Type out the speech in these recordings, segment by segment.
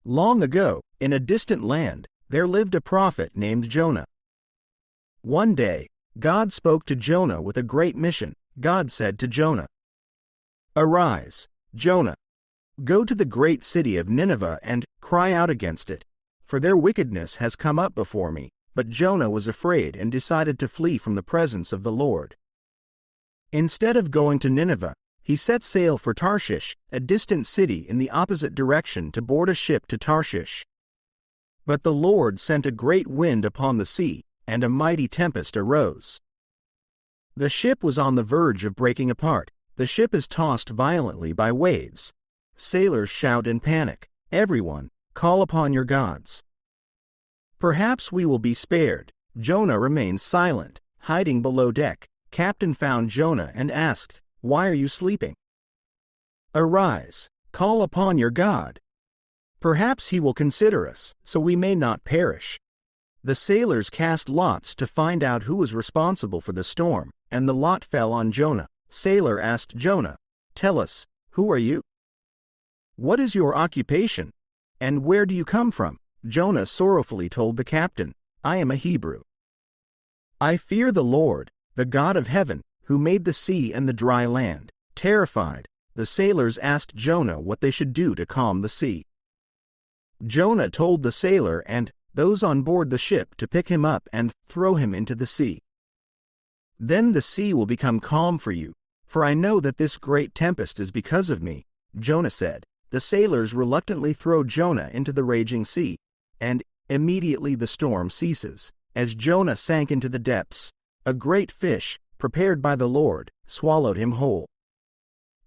Long ago, in a distant land, there lived a prophet named Jonah. One day, God spoke to Jonah with a great mission. God said to Jonah, "Arise, Jonah, go to the great city of Nineveh and cry out against it, for their wickedness has come up before me." But Jonah was afraid and decided to flee from the presence of the Lord. Instead of going to Nineveh, he set sail for Tarshish, a distant city in the opposite direction, to board a ship to Tarshish. But the Lord sent a great wind upon the sea, and a mighty tempest arose. The ship was on the verge of breaking apart. The ship is tossed violently by waves. Sailors shout in panic, "Everyone, call upon your gods." Perhaps we will be spared. Jonah remains silent, hiding below deck. Captain found Jonah and asked, "Why are you sleeping? Arise, call upon your God. Perhaps he will consider us, so we may not perish." The sailors cast lots to find out who was responsible for the storm, and the lot fell on Jonah. Sailor asked Jonah, "Tell us, who are you? What is your occupation? And where do you come from?" Jonah sorrowfully told the captain, "I am a Hebrew. I fear the Lord, the God of heaven, who made the sea and the dry land." Terrified, the sailors asked Jonah what they should do to calm the sea. Jonah told the sailor and those on board the ship to pick him up and throw him into the sea. "Then the sea will become calm for you, for I know that this great tempest is because of me," Jonah said. The sailors reluctantly throw Jonah into the raging sea, and immediately the storm ceases. As Jonah sank into the depths, a great fish, prepared by the Lord, swallowed him whole.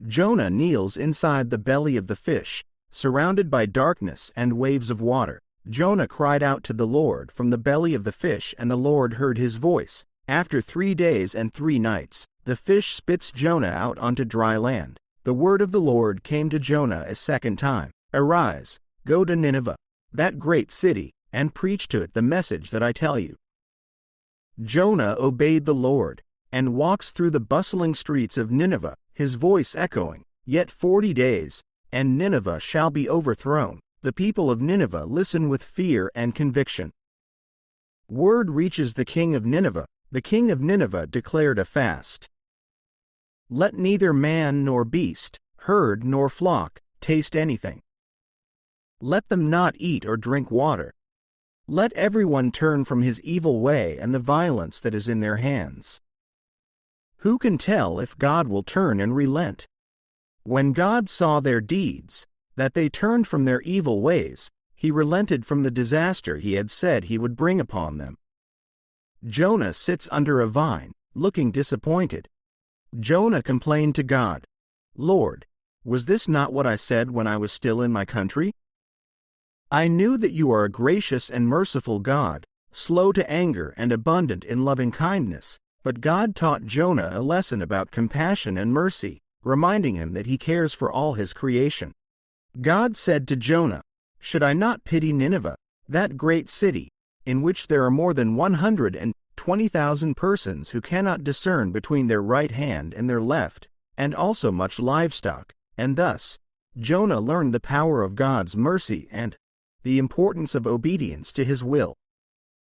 Jonah kneels inside the belly of the fish, surrounded by darkness and waves of water. Jonah cried out to the Lord from the belly of the fish, and the Lord heard his voice. After 3 days and 3 nights, the fish spits Jonah out onto dry land. The word of the Lord came to Jonah a second time, "Arise, go to Nineveh, that great city, and preach to it the message that I tell you." Jonah obeyed the Lord, and walks through the bustling streets of Nineveh, his voice echoing, "Yet 40 days, and Nineveh shall be overthrown." The people of Nineveh listen with fear and conviction. Word reaches the king of Nineveh. The king of Nineveh declared a fast. "Let neither man nor beast, herd nor flock, taste anything. Let them not eat or drink water. Let everyone turn from his evil way and the violence that is in their hands." Who can tell if God will turn and relent? When God saw their deeds, that they turned from their evil ways, he relented from the disaster he had said he would bring upon them. Jonah sits under a vine, looking disappointed. Jonah complained to God, "Lord, was this not what I said when I was still in my country? I knew that you are a gracious and merciful God, slow to anger and abundant in loving kindness." But God taught Jonah a lesson about compassion and mercy, reminding him that he cares for all his creation. God said to Jonah, "Should I not pity Nineveh, that great city, in which there are more than 120,000 persons who cannot discern between their right hand and their left, and also much livestock?" And thus, Jonah learned the power of God's mercy and the importance of obedience to his will.